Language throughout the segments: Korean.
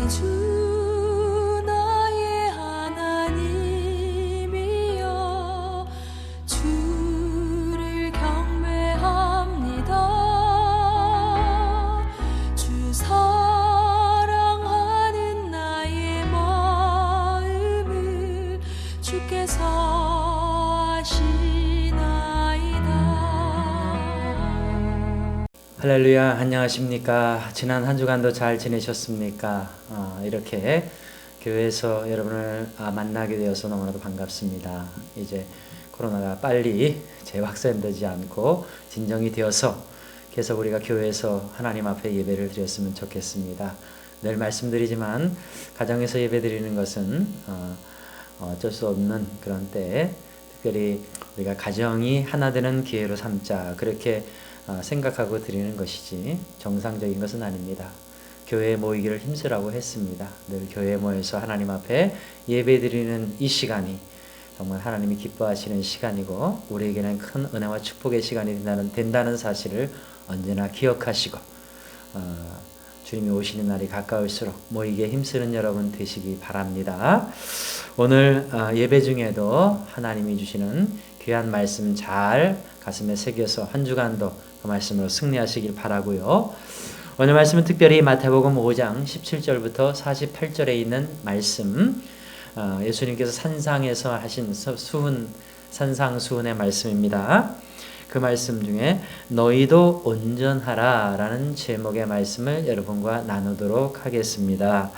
주 나의 하나님이여 주를 경배합니다. 주 사랑하는 나의 마음을 주께서 아시나이다. 할렐루야, 안녕하십니까? 지난 한 주간도 잘 지내셨습니까? 이렇게 교회에서 여러분을 만나게 되어서 너무나도 반갑습니다. 이제 코로나가 빨리 재확산되지 않고 진정이 되어서 계속 우리가 교회에서 하나님 앞에 예배를 드렸으면 좋겠습니다. 늘 말씀드리지만 가정에서 예배 드리는 것은 어쩔 수 없는 그런 때에 특별히 우리가 가정이 하나 되는 기회로 삼자, 그렇게 생각하고 드리는 것이지 정상적인 것은 아닙니다. 교회에 모이기를 힘쓰라고 했습니다. 늘 교회에 모여서 하나님 앞에 예배 드리는 이 시간이 정말 하나님이 기뻐하시는 시간이고 우리에게는 큰 은혜와 축복의 시간이 된다는 사실을 언제나 기억하시고 주님이 오시는 날이 가까울수록 모이기에 힘쓰는 여러분 되시기 바랍니다. 오늘 예배 중에도 하나님이 주시는 귀한 말씀 잘 가슴에 새겨서 한 주간도 그 말씀으로 승리하시길 바라고요. 오늘 말씀은 특별히 마태복음 5장 17절부터 48절에 있는 말씀, 예수님께서 산상에서 하신 산상수훈의 말씀입니다. 그 말씀 중에 너희도 온전하라 라는 제목의 말씀을 여러분과 나누도록 하겠습니다.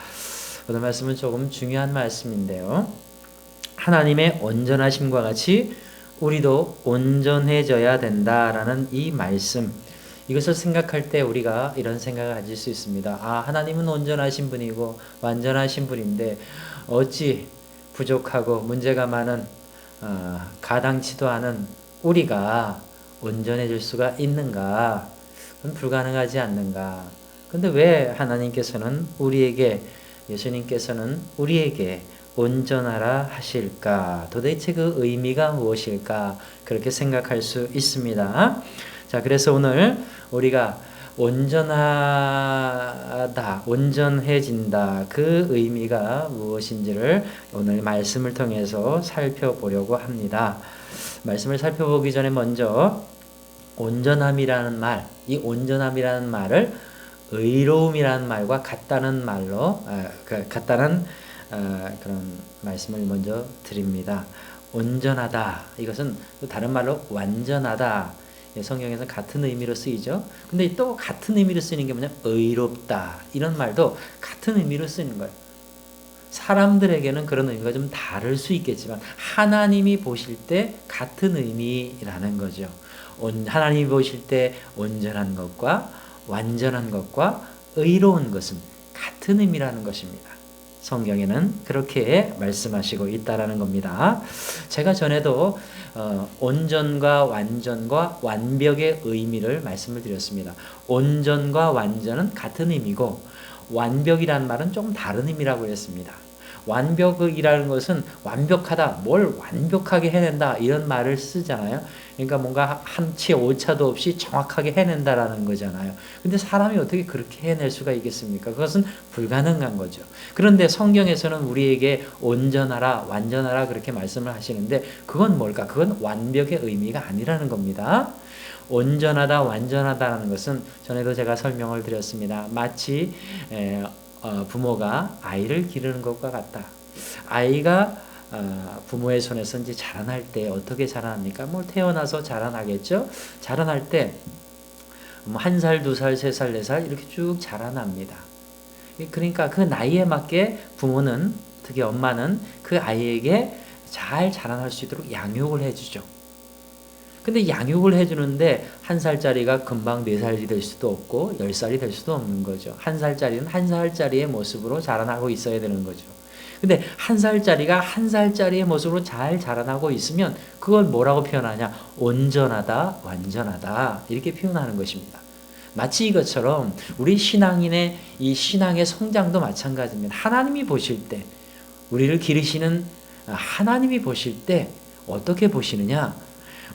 오늘 말씀은 조금 중요한 말씀인데요. 하나님의 온전하심과 같이 우리도 온전해져야 된다라는 이 말씀, 이것을 생각할 때 우리가 이런 생각을 가질 수 있습니다. 하나님은 온전하신 분이고 완전하신 분인데 어찌 부족하고 문제가 많은 가당치도 않은 우리가 온전해질 수가 있는가? 그건 불가능하지 않는가? 근데 왜 하나님께서는 예수님께서는 우리에게 온전하라 하실까? 도대체 그 의미가 무엇일까? 그렇게 생각할 수 있습니다. 자, 그래서 오늘 우리가 온전하다, 온전해진다, 그 의미가 무엇인지를 오늘 말씀을 통해서 살펴보려고 합니다. 말씀을 살펴보기 전에 먼저 온전함이라는 말, 이 온전함이라는 말을 의로움이라는 말과 같다는 그런 말씀을 먼저 드립니다. 온전하다, 이것은 다른 말로 완전하다. 성경에서 같은 의미로 쓰이죠. 근데 또 같은 의미로 쓰이는 게 뭐냐? 의롭다. 이런 말도 같은 의미로 쓰이는 거예요. 사람들에게는 그런 의미가 좀 다를 수 있겠지만 하나님이 보실 때 같은 의미라는 거죠. 하나님이 보실 때 온전한 것과 완전한 것과 의로운 것은 같은 의미라는 것입니다. 성경에는 그렇게 말씀하시고 있다라는 겁니다. 제가 전에도 온전과 완전과 완벽의 의미를 말씀을 드렸습니다. 온전과 완전은 같은 의미고 완벽이라는 말은 좀 다른 의미라고 했습니다. 완벽이라는 것은 완벽하다, 뭘 완벽하게 해낸다, 이런 말을 쓰잖아요. 그러니까 뭔가 한치 오차도 없이 정확하게 해낸다라는 거잖아요. 근데 사람이 어떻게 그렇게 해낼 수가 있겠습니까? 그것은 불가능한 거죠. 그런데 성경에서는 우리에게 온전하라, 완전하라 그렇게 말씀을 하시는데 그건 뭘까? 그건 완벽의 의미가 아니라는 겁니다. 온전하다, 완전하다라는 것은 전에도 제가 설명을 드렸습니다. 마치 부모가 아이를 기르는 것과 같다. 아이가 부모의 손에서 이제 자라날 때 어떻게 자라납니까? 태어나서 자라나겠죠? 자라날 때 1살, 2살, 3살, 4살 이렇게 쭉 자라납니다. 그러니까 그 나이에 맞게 부모는, 특히 엄마는 그 아이에게 잘 자라날 수 있도록 양육을 해주죠. 근데 양육을 해주는데 1살짜리가 금방 4살이 될 수도 없고 10살이 될 수도 없는 거죠. 1살짜리는 1살짜리의 모습으로 자라나고 있어야 되는 거죠. 근데 1살짜리가 1살짜리의 모습으로 잘 자라나고 있으면 그걸 뭐라고 표현하냐? 온전하다, 완전하다, 이렇게 표현하는 것입니다. 마치 이것처럼 우리 신앙인의 이 신앙의 성장도 마찬가지입니다. 하나님이 보실 때, 우리를 기르시는 하나님이 보실 때 어떻게 보시느냐?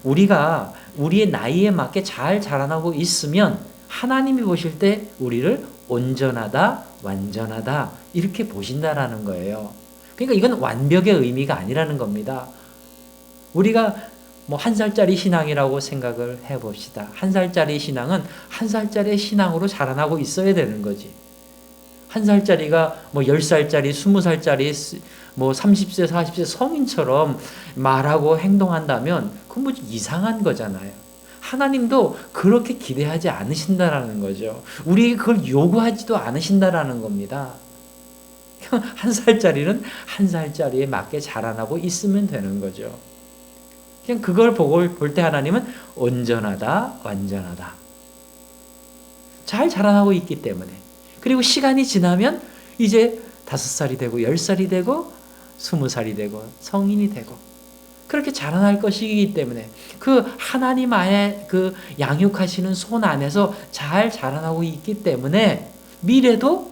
우리가 우리의 나이에 맞게 잘 자라나고 있으면 하나님이 보실 때 우리를 온전하다, 완전하다 이렇게 보신다라는 거예요. 그러니까 이건 완벽의 의미가 아니라는 겁니다. 우리가 뭐 1살짜리 신앙이라고 생각을 해봅시다. 1살짜리 신앙은 1살짜리 신앙으로 자라나고 있어야 되는 거지. 1살짜리가 뭐 10살짜리, 20살짜리, 뭐 30세, 40세 성인처럼 말하고 행동한다면 그건 뭐 이상한 거잖아요. 하나님도 그렇게 기대하지 않으신다라는 거죠. 우리에게 그걸 요구하지도 않으신다라는 겁니다. 1살짜리는 1살짜리에 맞게 자라나고 있으면 되는 거죠. 그냥 그걸 보고 볼 때 하나님은 온전하다, 완전하다. 잘 자라나고 있기 때문에. 그리고 시간이 지나면 이제 5살이 되고 10살이 되고 20살이 되고 성인이 되고 그렇게 자라날 것이기 때문에 그 하나님 안에 그 양육하시는 손 안에서 잘 자라나고 있기 때문에 미래도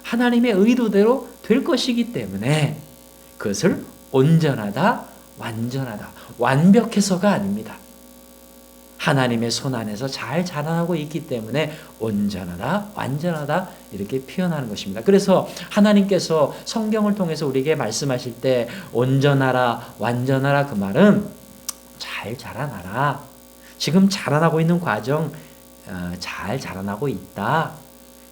하나님의 의도대로 될 것이기 때문에 그것을 온전하다, 완전하다, 완벽해서가 아닙니다. 하나님의 손 안에서 잘 자라나고 있기 때문에 온전하다, 완전하다 이렇게 표현하는 것입니다. 그래서 하나님께서 성경을 통해서 우리에게 말씀하실 때 온전하라, 완전하라 그 말은 잘 자라나라. 지금 자라나고 있는 과정 잘 자라나고 있다.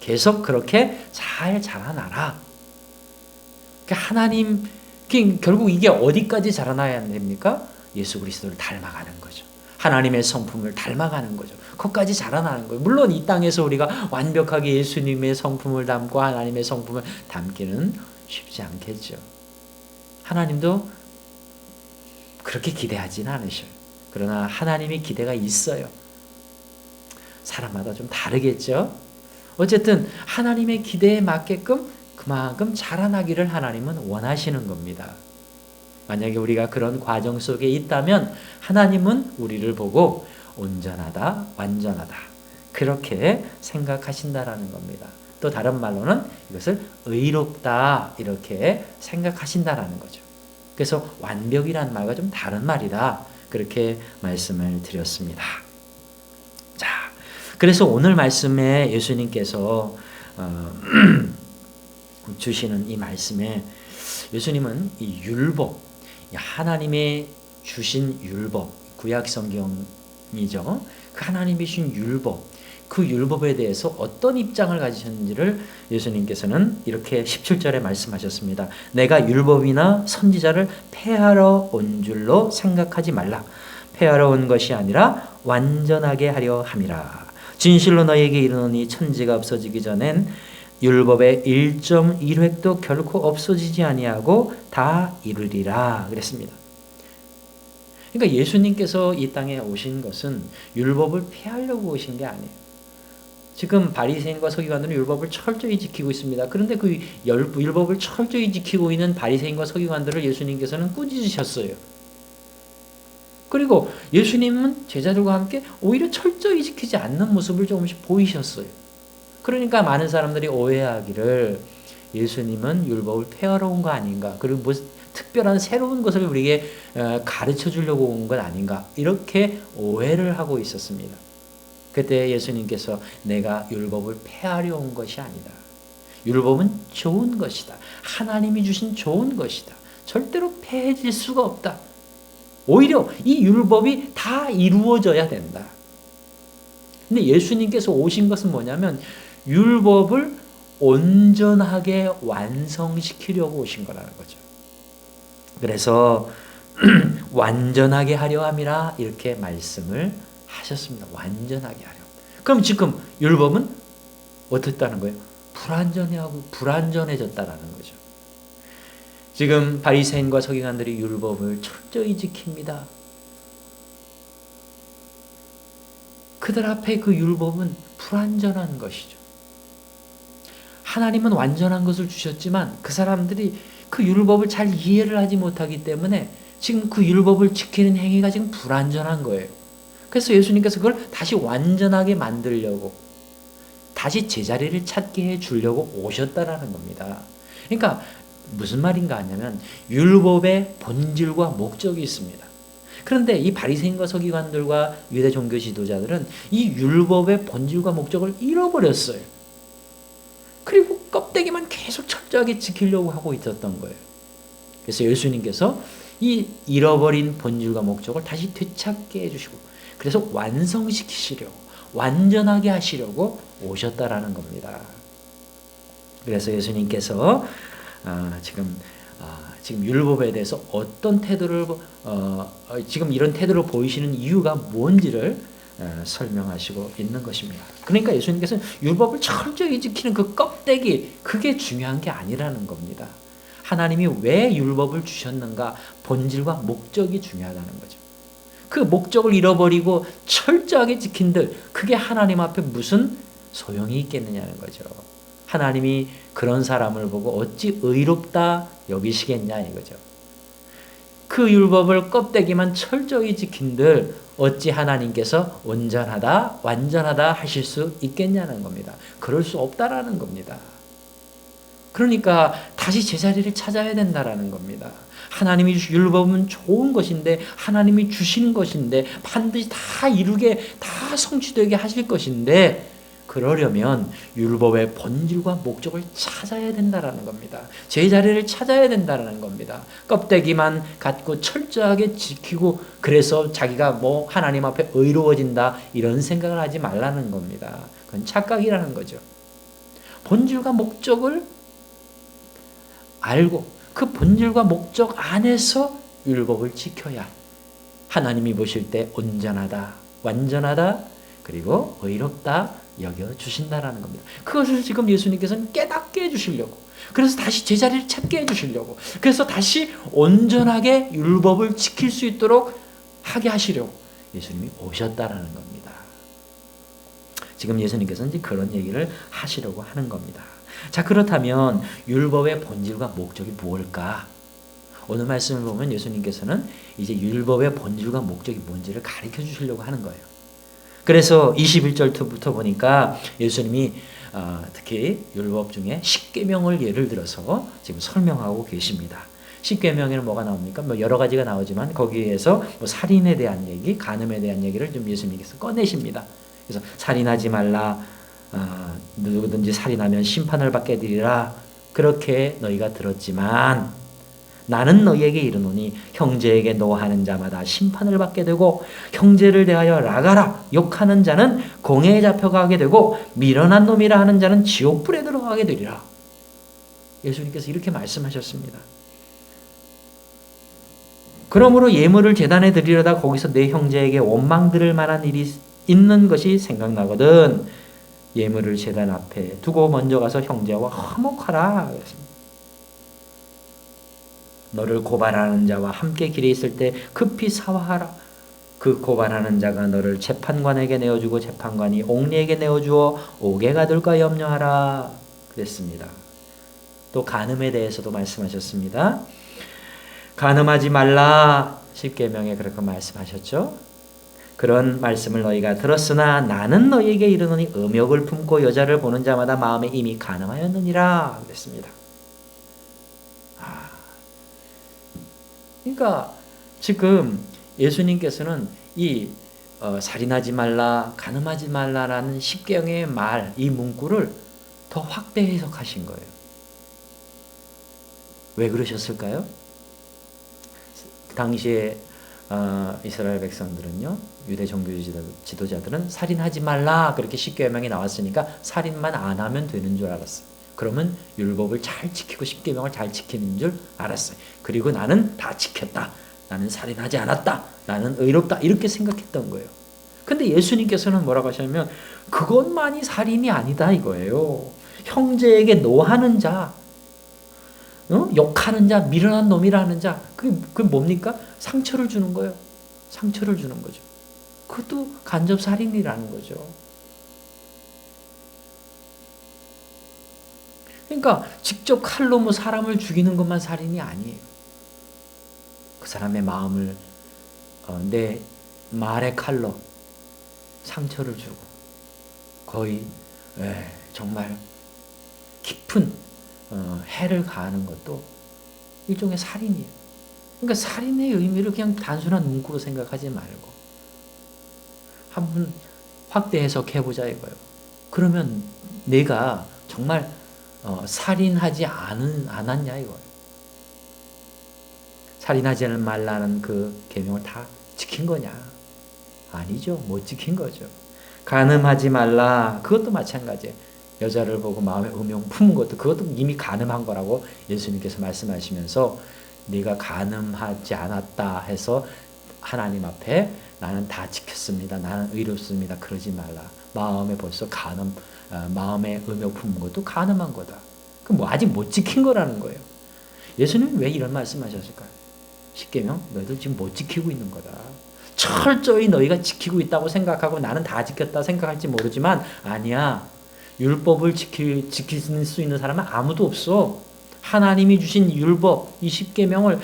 계속 그렇게 잘 자라나라. 그러니까 하나님 결국 이게 어디까지 자라나야 됩니까? 예수 그리스도를 닮아가는 거죠. 하나님의 성품을 닮아가는 거죠. 거기까지 자라나는 거예요. 물론 이 땅에서 우리가 완벽하게 예수님의 성품을 담고 하나님의 성품을 담기는 쉽지 않겠죠. 하나님도 그렇게 기대하지는 않으셔요. 그러나 하나님의 기대가 있어요. 사람마다 좀 다르겠죠. 어쨌든 하나님의 기대에 맞게끔 그만큼 자라나기를 하나님은 원하시는 겁니다. 만약에 우리가 그런 과정 속에 있다면 하나님은 우리를 보고 온전하다, 완전하다 그렇게 생각하신다라는 겁니다. 또 다른 말로는 이것을 의롭다 이렇게 생각하신다라는 거죠. 그래서 완벽이라는 말과 좀 다른 말이다 그렇게 말씀을 드렸습니다. 자, 그래서 오늘 말씀에 예수님께서 주시는 이 말씀에 예수님은 이 율법, 하나님의 주신 율법, 구약 성경이죠. 그 하나님이 주신 율법, 그 율법에 대해서 어떤 입장을 가지셨는지를 예수님께서는 이렇게 17절에 말씀하셨습니다. 내가 율법이나 선지자를 폐하러 온 줄로 생각하지 말라. 폐하러 온 것이 아니라 완전하게 하려 함이라. 진실로 너에게 이르노니 천지가 없어지기 전엔 율법의 1.1획도 결코 없어지지 아니하고 다 이루리라 그랬습니다. 그러니까 예수님께서 이 땅에 오신 것은 율법을 폐하려고 오신 게 아니에요. 지금 바리새인과 서기관들은 율법을 철저히 지키고 있습니다. 그런데 그 율법을 철저히 지키고 있는 바리새인과 서기관들을 예수님께서는 꾸짖으셨어요. 그리고 예수님은 제자들과 함께 오히려 철저히 지키지 않는 모습을 조금씩 보이셨어요. 그러니까 많은 사람들이 오해하기를 예수님은 율법을 폐하러 온 거 아닌가, 그리고 뭐 특별한 새로운 것을 우리에게 가르쳐 주려고 온 것 아닌가 이렇게 오해를 하고 있었습니다. 그때 예수님께서 내가 율법을 폐하려 온 것이 아니다. 율법은 좋은 것이다. 하나님이 주신 좋은 것이다. 절대로 폐해질 수가 없다. 오히려 이 율법이 다 이루어져야 된다. 근데 예수님께서 오신 것은 뭐냐면 율법을 온전하게 완성시키려고 오신 거라는 거죠. 그래서 완전하게 하려 함이라 이렇게 말씀을 하셨습니다. 완전하게 하려. 그럼 지금 율법은 어떻다는 거예요? 불완전해졌다라는 거죠. 지금 바리새인과 서기관들이 율법을 철저히 지킵니다. 그들 앞에 그 율법은 불완전한 것이죠. 하나님은 완전한 것을 주셨지만 그 사람들이 그 율법을 잘 이해를 하지 못하기 때문에 지금 그 율법을 지키는 행위가 지금 불완전한 거예요. 그래서 예수님께서 그걸 다시 완전하게 만들려고, 다시 제자리를 찾게 해주려고 오셨다라는 겁니다. 그러니까 무슨 말인가 하냐면 율법의 본질과 목적이 있습니다. 그런데 이 바리새인과 서기관들과 유대 종교 지도자들은 이 율법의 본질과 목적을 잃어버렸어요. 그리고 껍데기만 계속 철저하게 지키려고 하고 있었던 거예요. 그래서 예수님께서 이 잃어버린 본질과 목적을 다시 되찾게 해주시고, 그래서 완성시키시려고, 완전하게 하시려고 오셨다라는 겁니다. 그래서 예수님께서 지금 율법에 대해서 어떤 태도를 지금 이런 태도를 보이시는 이유가 뭔지를 설명하시고 있는 것입니다. 그러니까 예수님께서는 율법을 철저히 지키는 그 껍데기, 그게 중요한 게 아니라는 겁니다. 하나님이 왜 율법을 주셨는가, 본질과 목적이 중요하다는 거죠. 그 목적을 잃어버리고 철저하게 지킨들, 그게 하나님 앞에 무슨 소용이 있겠느냐는 거죠. 하나님이 그런 사람을 보고 어찌 의롭다 여기시겠냐 이거죠. 그 율법을 껍데기만 철저히 지킨들 어찌 하나님께서 온전하다, 완전하다 하실 수 있겠냐는 겁니다. 그럴 수 없다라는 겁니다. 그러니까 다시 제자리를 찾아야 된다라는 겁니다. 하나님이 율법은 좋은 것인데, 하나님이 주신 것인데, 반드시 다 이루게, 다 성취되게 하실 것인데, 그러려면 율법의 본질과 목적을 찾아야 된다라는 겁니다. 제자리를 찾아야 된다라는 겁니다. 껍데기만 갖고 철저하게 지키고 그래서 자기가 뭐 하나님 앞에 의로워진다 이런 생각을 하지 말라는 겁니다. 그건 착각이라는 거죠. 본질과 목적을 알고 그 본질과 목적 안에서 율법을 지켜야 하나님이 보실 때 온전하다, 완전하다, 그리고 의롭다 여겨주신다라는 겁니다. 그것을 지금 예수님께서는 깨닫게 해주시려고, 그래서 다시 제자리를 찾게 해주시려고, 그래서 다시 온전하게 율법을 지킬 수 있도록 하게 하시려고 예수님이 오셨다라는 겁니다. 지금 예수님께서는 이제 그런 얘기를 하시려고 하는 겁니다. 자, 그렇다면 율법의 본질과 목적이 무엇일까? 오늘 말씀을 보면 예수님께서는 이제 율법의 본질과 목적이 뭔지를 가르쳐 주시려고 하는 거예요. 그래서 21절부터 보니까 예수님이 특히 율법 중에 십계명을 예를 들어서 지금 설명하고 계십니다. 십계명에는 뭐가 나옵니까? 뭐 여러 가지가 나오지만 거기에서 뭐 살인에 대한 얘기, 간음에 대한 얘기를 좀 예수님께서 꺼내십니다. 그래서 살인하지 말라, 누구든지 살인하면 심판을 받게 되리라, 그렇게 너희가 들었지만 나는 너희에게 이르노니 형제에게 노하는 자마다 심판을 받게 되고 형제를 대하여 라가라 욕하는 자는 공회에 잡혀가게 되고 미련한 놈이라 하는 자는 지옥불에 들어가게 되리라. 예수님께서 이렇게 말씀하셨습니다. 그러므로 예물을 제단에 드리려다 거기서 내 형제에게 원망 들을 만한 일이 있는 것이 생각나거든 예물을 제단 앞에 두고 먼저 가서 형제와 화목하라. 너를 고발하는 자와 함께 길에 있을 때 급히 사화하라. 그 고발하는 자가 너를 재판관에게 내어주고 재판관이 옥리에게 내어주어 옥에 가둘까 염려하라 그랬습니다. 또 간음에 대해서도 말씀하셨습니다. 간음하지 말라, 십계명에 그렇게 말씀하셨죠. 그런 말씀을 너희가 들었으나 나는 너희에게 이르노니 음욕을 품고 여자를 보는 자마다 마음에 이미 간음하였느니라 그랬습니다. 그러니까 지금 예수님께서는 이 살인하지 말라, 간음하지 말라라는 십계명의 말, 이 문구를 더 확대 해석하신 거예요. 왜 그러셨을까요? 당시에 이스라엘 백성들은요, 유대 종교 지도자들은 살인하지 말라 그렇게 십계명이 나왔으니까 살인만 안 하면 되는 줄 알았어요. 그러면 율법을 잘 지키고 십계명을 잘 지키는 줄 알았어요. 그리고 나는 다 지켰다, 나는 살인하지 않았다, 나는 의롭다, 이렇게 생각했던 거예요. 근데 예수님께서는 뭐라고 하셨냐면 그것만이 살인이 아니다 이거예요. 형제에게 노하는 자, 욕하는 자, 미련한 놈이라는 자, 그게 뭡니까? 상처를 주는 거예요. 상처를 주는 거죠. 그것도 간접 살인이라는 거죠. 그러니까 직접 칼로 뭐 사람을 죽이는 것만 살인이 아니에요. 그 사람의 마음을 내 말의 칼로 상처를 주고 거의 정말 깊은 해를 가하는 것도 일종의 살인이에요. 그러니까 살인의 의미를 그냥 단순한 문구로 생각하지 말고 한번 확대 해석해보자 이거예요. 그러면 내가 정말 살인하지 않았냐 이거예요. 살인하지 말라는 그 계명을 다 지킨 거냐? 아니죠. 못 지킨 거죠. 간음하지 말라. 그것도 마찬가지예요. 여자를 보고 마음에 음욕 품은 것도 그것도 이미 간음한 거라고 예수님께서 말씀하시면서 네가 간음하지 않았다 해서 하나님 앞에 나는 다 지켰습니다. 나는 의롭습니다. 그러지 말라. 마음에 벌써 마음에 음욕 품은 것도 간음한 거다. 그 뭐 아직 못 지킨 거라는 거예요. 예수님은 왜 이런 말씀하셨을까요? 십계명 너희들 지금 못 지키고 있는 거다. 철저히 너희가 지키고 있다고 생각하고 나는 다 지켰다 생각할지 모르지만 아니야. 율법을 지킬 수 있는 사람은 아무도 없어. 하나님이 주신 율법, 이 십계명을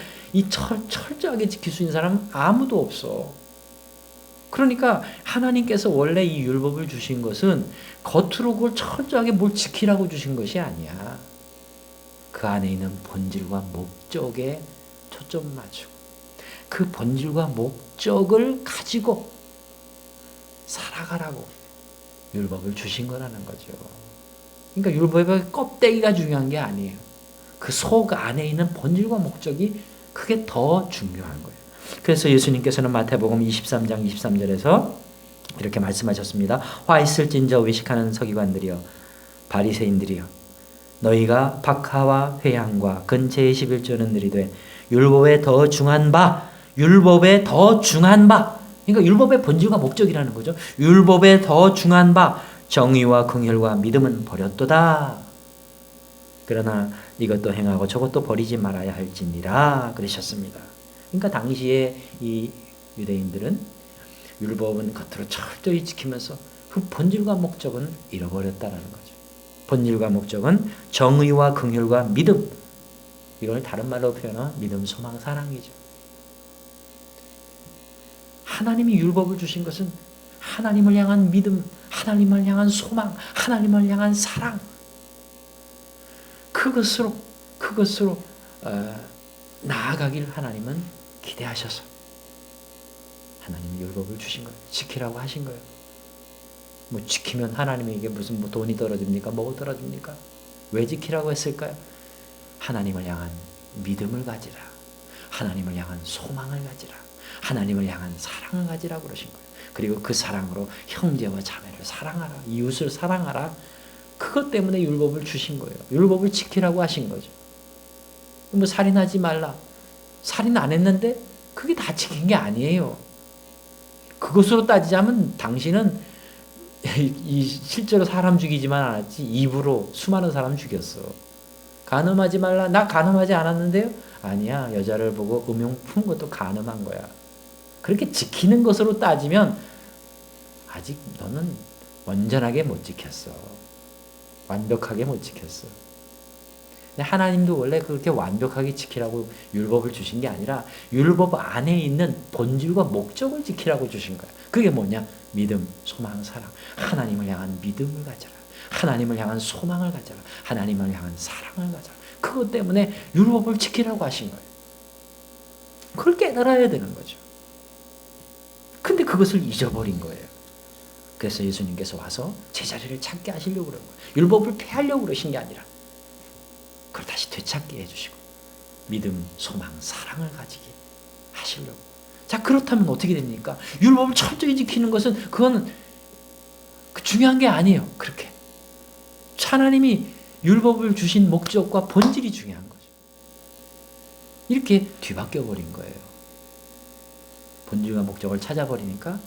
철저하게 지킬 수 있는 사람은 아무도 없어. 그러니까 하나님께서 원래 이 율법을 주신 것은 겉으로 그걸 철저하게 뭘 지키라고 주신 것이 아니야. 그 안에 있는 본질과 목적에 초점을 맞추고 그 본질과 목적을 가지고 살아가라고 율법을 주신 거라는 거죠. 그러니까 율법의 껍데기가 중요한 게 아니에요. 그 속 안에 있는 본질과 목적이 그게 더 중요한 거예요. 그래서 예수님께서는 마태복음 23장 23절에서 이렇게 말씀하셨습니다. 화 있을진저 외식하는 서기관들이여 바리새인들이여 너희가 박하와 회향과 근처의 11조는 들이되 율법에 더 중한 바 그러니까 율법의 본질과 목적이라는 거죠. 율법에 더 중한 바 정의와 긍휼과 믿음은 버렸도다. 그러나 이것도 행하고 저것도 버리지 말아야 할지니라 그러셨습니다. 그러니까 당시에 이 유대인들은 율법은 겉으로 철저히 지키면서 그 본질과 목적은 잃어버렸다라는 거죠. 본질과 목적은 정의와 긍휼과 믿음. 이걸 다른 말로 표현하면 믿음, 소망, 사랑이죠. 하나님이 율법을 주신 것은 하나님을 향한 믿음, 하나님을 향한 소망, 하나님을 향한 사랑. 그것으로 나아가길 하나님은 기대하셔서 하나님이 율법을 주신 거예요. 지키라고 하신 거예요. 뭐 지키면 하나님에게 무슨 뭐 돈이 떨어집니까? 뭐가 떨어집니까? 왜 지키라고 했을까요? 하나님을 향한 믿음을 가지라. 하나님을 향한 소망을 가지라. 하나님을 향한 사랑을 가지라고 그러신 거예요. 그리고 그 사랑으로 형제와 자매를 사랑하라. 이웃을 사랑하라. 그것 때문에 율법을 주신 거예요. 율법을 지키라고 하신 거죠. 뭐 살인하지 말라. 살인 안 했는데 그게 다 지킨 게 아니에요. 그것으로 따지자면 당신은 실제로 사람 죽이지만 않았지 입으로 수많은 사람 죽였어. 간음하지 말라. 나 간음하지 않았는데요? 아니야. 여자를 보고 음욕 푼 것도 간음한 거야. 그렇게 지키는 것으로 따지면 아직 너는 완전하게 못 지켰어. 완벽하게 못 지켰어. 근데 하나님도 원래 그렇게 완벽하게 지키라고 율법을 주신 게 아니라 율법 안에 있는 본질과 목적을 지키라고 주신 거야. 그게 뭐냐? 믿음, 소망, 사랑. 하나님을 향한 믿음을 가져라. 하나님을 향한 소망을 가져라. 하나님을 향한 사랑을 가져라. 그것 때문에 율법을 지키라고 하신 거예요. 그걸 깨달아야 되는 거죠. 근데 그것을 잊어버린 거예요. 그래서 예수님께서 와서 제자리를 찾게 하시려고 그런 거예요. 율법을 폐하려고 그러신 게 아니라 그걸 다시 되찾게 해주시고 믿음, 소망, 사랑을 가지게 하시려고. 자, 그렇다면 어떻게 됩니까? 율법을 철저히 지키는 것은 그건 중요한 게 아니에요. 그렇게 하나님이 율법을 주신 목적과 본질이 중요한 거죠. 이렇게 뒤바뀌어 버린 거예요. 본질과 목적을 찾아버리니까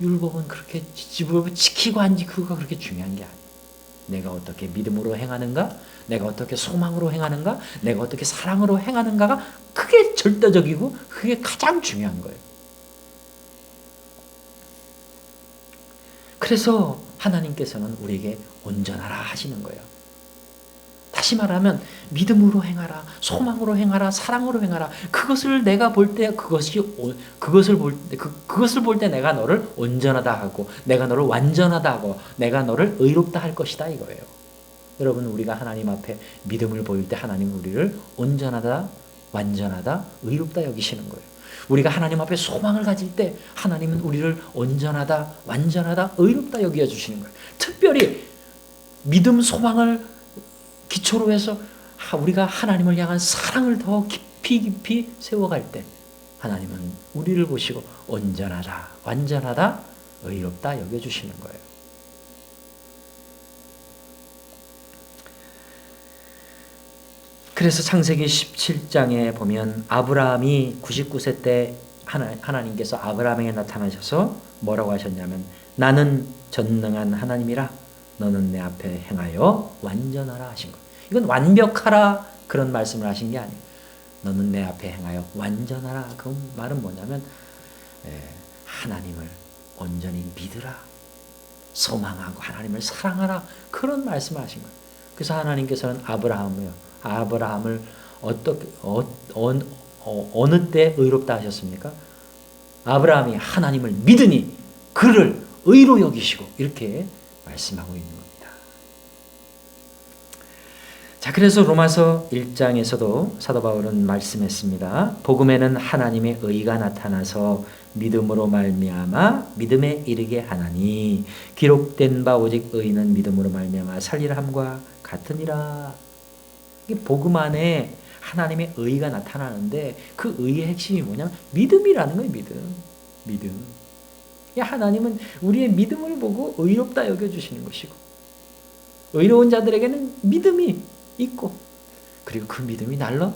율법은 그렇게 율법을 지키고 안 지키고가 그렇게 중요한 게 아니에요. 내가 어떻게 믿음으로 행하는가? 내가 어떻게 소망으로 행하는가? 내가 어떻게 사랑으로 행하는가가 그게 절대적이고 그게 가장 중요한 거예요. 그래서 하나님께서는 우리에게 온전하라 하시는 거예요. 다시 말하면 믿음으로 행하라, 소망으로 행하라, 사랑으로 행하라. 그것을 내가 볼 때 그것을 볼 때 내가 너를 온전하다 하고, 내가 너를 완전하다 하고, 내가 너를 의롭다 할 것이다 이거예요. 여러분, 우리가 하나님 앞에 믿음을 보일 때 하나님은 우리를 온전하다, 완전하다, 의롭다 여기시는 거예요. 우리가 하나님 앞에 소망을 가질 때 하나님은 우리를 온전하다, 완전하다, 의롭다 여겨주시는 거예요. 특별히 믿음, 소망을 기초로 해서 우리가 하나님을 향한 사랑을 더 깊이 세워갈 때 하나님은 우리를 보시고 온전하다, 완전하다, 의롭다 여겨주시는 거예요. 그래서 창세기 17장에 보면 아브라함이 99세 때 하나님께서 아브라함에게 나타나셔서 뭐라고 하셨냐면 나는 전능한 하나님이라 너는 내 앞에 행하여 완전하라 하신 거예요. 이건 완벽하라 그런 말씀을 하신 게 아니에요. 너는 내 앞에 행하여 완전하라. 그 말은 뭐냐면 하나님을 온전히 믿으라. 소망하고 하나님을 사랑하라. 그런 말씀을 하신 거예요. 그래서 하나님께서는 아브라함을 어느 때 의롭다 하셨습니까? 아브라함이 하나님을 믿으니 그를 의로 여기시고 이렇게 말씀하고 있는 겁니다. 자, 그래서 로마서 1장에서도 사도 바울은 말씀했습니다. 복음에는 하나님의 의가 나타나서 믿음으로 말미암아 믿음에 이르게 하나니 기록된 바 오직 의는 믿음으로 말미암아 살리라 함과 같으니라. 이게 복음 안에 하나님의 의가 나타나는데 그 의의 핵심이 뭐냐면 믿음이라는 거예요. 믿음. 하나님은 우리의 믿음을 보고 의롭다 여겨주시는 것이고 의로운 자들에게는 믿음이 있고 그리고 그 믿음이 날로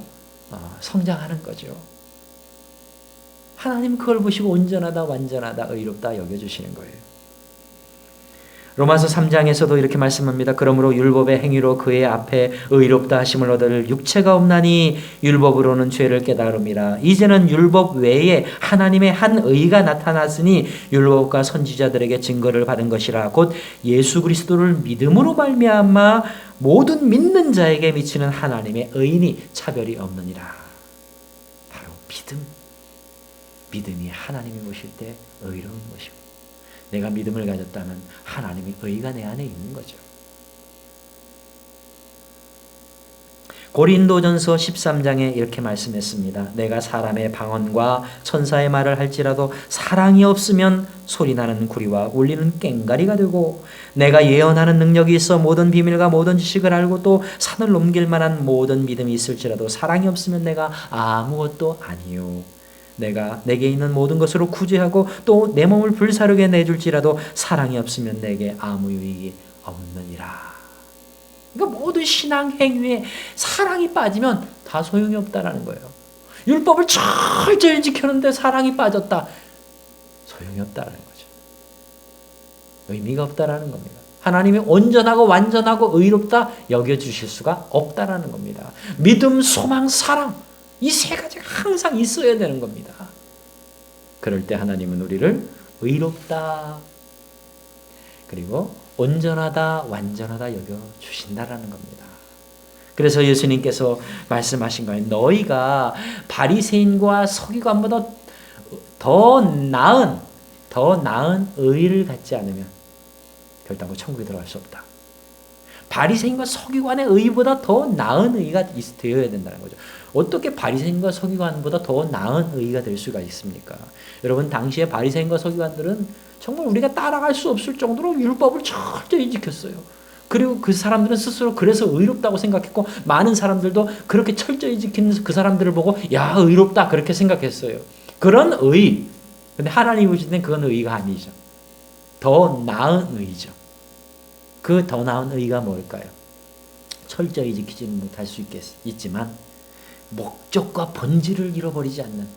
성장하는 거죠. 하나님 그걸 보시고 온전하다, 완전하다, 의롭다 여겨주시는 거예요. 로마서 3장에서도 이렇게 말씀합니다. 그러므로 율법의 행위로 그의 앞에 의롭다 하심을 얻을 육체가 없나니 율법으로는 죄를 깨달음이라. 이제는 율법 외에 하나님의 한 의가 나타났으니 율법과 선지자들에게 증거를 받은 것이라. 곧 예수 그리스도를 믿음으로 말미암아 모든 믿는 자에게 미치는 하나님의 의인이 차별이 없느니라. 바로 믿음이 하나님이 보실 때 의로운 것이고 내가 믿음을 가졌다면 하나님의 의가 내 안에 있는 거죠. 고린도전서 13장에 이렇게 말씀했습니다. 내가 사람의 방언과 천사의 말을 할지라도 사랑이 없으면 소리나는 구리와 울리는 꽹가리가 되고 내가 예언하는 능력이 있어 모든 비밀과 모든 지식을 알고 또 산을 넘길 만한 모든 믿음이 있을지라도 사랑이 없으면 내가 아무것도 아니요. 내가 내게 있는 모든 것으로 구제하고 또 내 몸을 불사르게 내줄지라도 사랑이 없으면 내게 아무 유익이 없느니라. 그러니까 모든 신앙 행위에 사랑이 빠지면 다 소용이 없다라는 거예요. 율법을 철저히 지켰는데 사랑이 빠졌다. 소용이 없다라는 거죠. 의미가 없다라는 겁니다. 하나님이 온전하고 완전하고 의롭다 여겨주실 수가 없다라는 겁니다. 믿음, 소망, 사랑 이 세 가지가 항상 있어야 되는 겁니다. 그럴 때 하나님은 우리를 의롭다 그리고 온전하다 완전하다 여겨주신다라는 겁니다. 그래서 예수님께서 말씀하신 거예요. 너희가 바리새인과 서기관보다 더 나은 의를 갖지 않으면 결단코 천국에 들어갈 수 없다. 바리새인과 서기관의 의보다 더 나은 의가 되어야 된다는 거죠. 어떻게 바리새인과 서기관보다 더 나은 의가 될 수가 있습니까? 여러분 당시에 바리새인과 서기관들은 정말 우리가 따라갈 수 없을 정도로 율법을 철저히 지켰어요. 그리고 그 사람들은 스스로 그래서 의롭다고 생각했고 많은 사람들도 그렇게 철저히 지키는 그 사람들을 보고 야 의롭다 그렇게 생각했어요. 그런 의. 근데 하나님 보실 때는 그건 의가 아니죠. 더 나은 의죠. 그 더 나은 의가 뭘까요? 철저히 지키지는 못할 수 있지만 목적과 본질을 잃어버리지 않는,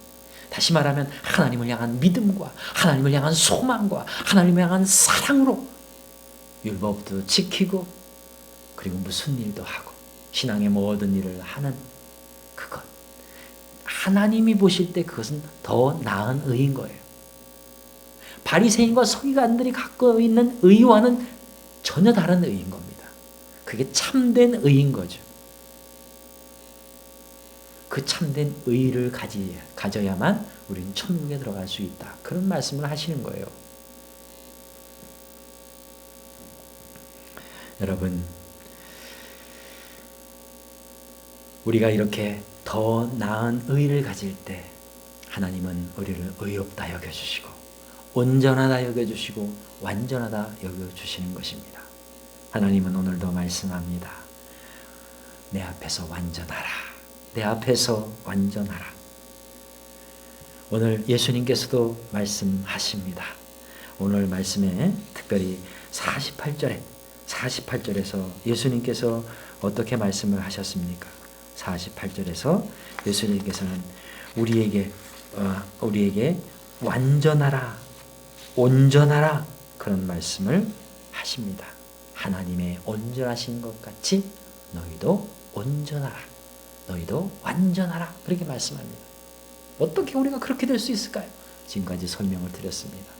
다시 말하면 하나님을 향한 믿음과 하나님을 향한 소망과 하나님을 향한 사랑으로 율법도 지키고 그리고 무슨 일도 하고 신앙의 모든 일을 하는 그것, 하나님이 보실 때 그것은 더 나은 의인 거예요. 바리새인과 서기관들이 갖고 있는 의와는 전혀 다른 의인 겁니다. 그게 참된 의인 거죠. 그 참된 의를 가져야만 우리는 천국에 들어갈 수 있다. 그런 말씀을 하시는 거예요. 여러분, 우리가 이렇게 더 나은 의를 가질 때 하나님은 우리를 의롭다 여겨주시고 온전하다 여겨주시고 완전하다 여겨주시는 것입니다. 하나님은 오늘도 말씀합니다. 내 앞에서 완전하라. 내 앞에서 완전하라. 오늘 예수님께서도 말씀하십니다. 오늘 말씀에 특별히 48절에서 예수님께서 어떻게 말씀을 하셨습니까? 48절에서 예수님께서는 우리에게 완전하라, 온전하라 그런 말씀을 하십니다. 하나님의 온전하신 것 같이 너희도 온전하라, 너희도 완전하라 그렇게 말씀합니다. 어떻게 우리가 그렇게 될 수 있을까요? 지금까지 설명을 드렸습니다.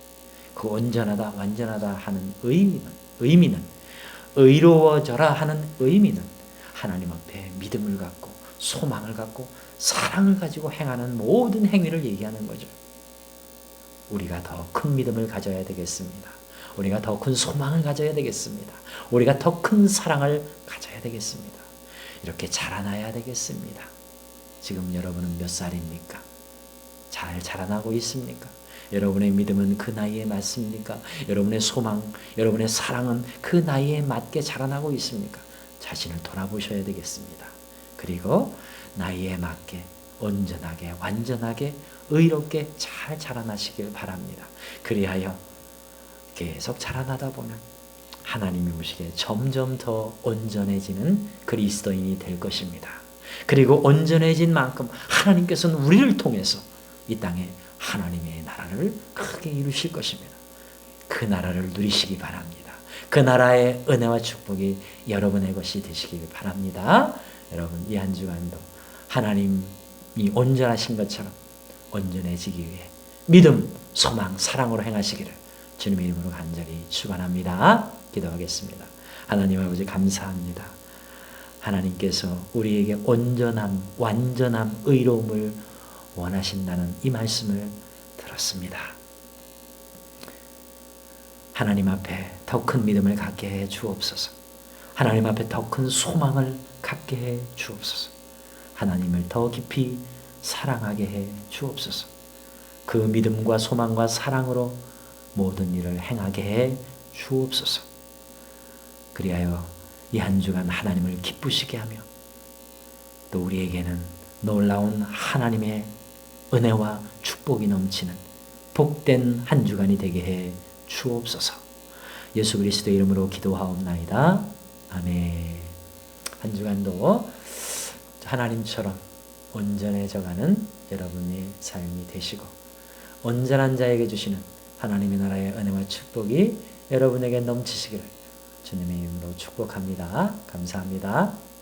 그 온전하다, 완전하다 하는 의미는 의로워져라 하는 의미는 하나님 앞에 믿음을 갖고 소망을 갖고 사랑을 가지고 행하는 모든 행위를 얘기하는 거죠. 우리가 더 큰 믿음을 가져야 되겠습니다. 우리가 더 큰 소망을 가져야 되겠습니다. 우리가 더 큰 사랑을 가져야 되겠습니다. 이렇게 자라나야 되겠습니다. 지금 여러분은 몇 살입니까? 잘 자라나고 있습니까? 여러분의 믿음은 그 나이에 맞습니까? 여러분의 소망, 여러분의 사랑은 그 나이에 맞게 자라나고 있습니까? 자신을 돌아보셔야 되겠습니다. 그리고 나이에 맞게 온전하게 완전하게 의롭게 잘 자라나시길 바랍니다. 그리하여 계속 자라나다 보면 하나님이 보시기에 점점 더 온전해지는 그리스도인이 될 것입니다. 그리고 온전해진 만큼 하나님께서는 우리를 통해서 이 땅에 하나님의 나라를 크게 이루실 것입니다. 그 나라를 누리시기 바랍니다. 그 나라의 은혜와 축복이 여러분의 것이 되시길 바랍니다. 여러분 이 한 주간도 하나님이 온전하신 것처럼 온전해지기 위해 믿음, 소망, 사랑으로 행하시기를 주님의 이름으로 간절히 축원합니다. 기도하겠습니다. 하나님 아버지 감사합니다. 하나님께서 우리에게 온전함, 완전함, 의로움을 원하신다는 이 말씀을 들었습니다. 하나님 앞에 더 큰 믿음을 갖게 해 주옵소서. 하나님 앞에 더 큰 소망을 갖게 해 주옵소서. 하나님을 더 깊이 사랑하게 해 주옵소서. 그 믿음과 소망과 사랑으로 모든 일을 행하게 해 주옵소서. 그리하여 이 한 주간 하나님을 기쁘시게 하며 또 우리에게는 놀라운 하나님의 은혜와 축복이 넘치는 복된 한 주간이 되게 해 주옵소서. 예수 그리스도의 이름으로 기도하옵나이다. 아멘. 한 주간도 하나님처럼 온전해져가는 여러분의 삶이 되시고 온전한 자에게 주시는 하나님의 나라의 은혜와 축복이 여러분에게 넘치시기를 주님의 이름으로 축복합니다. 감사합니다.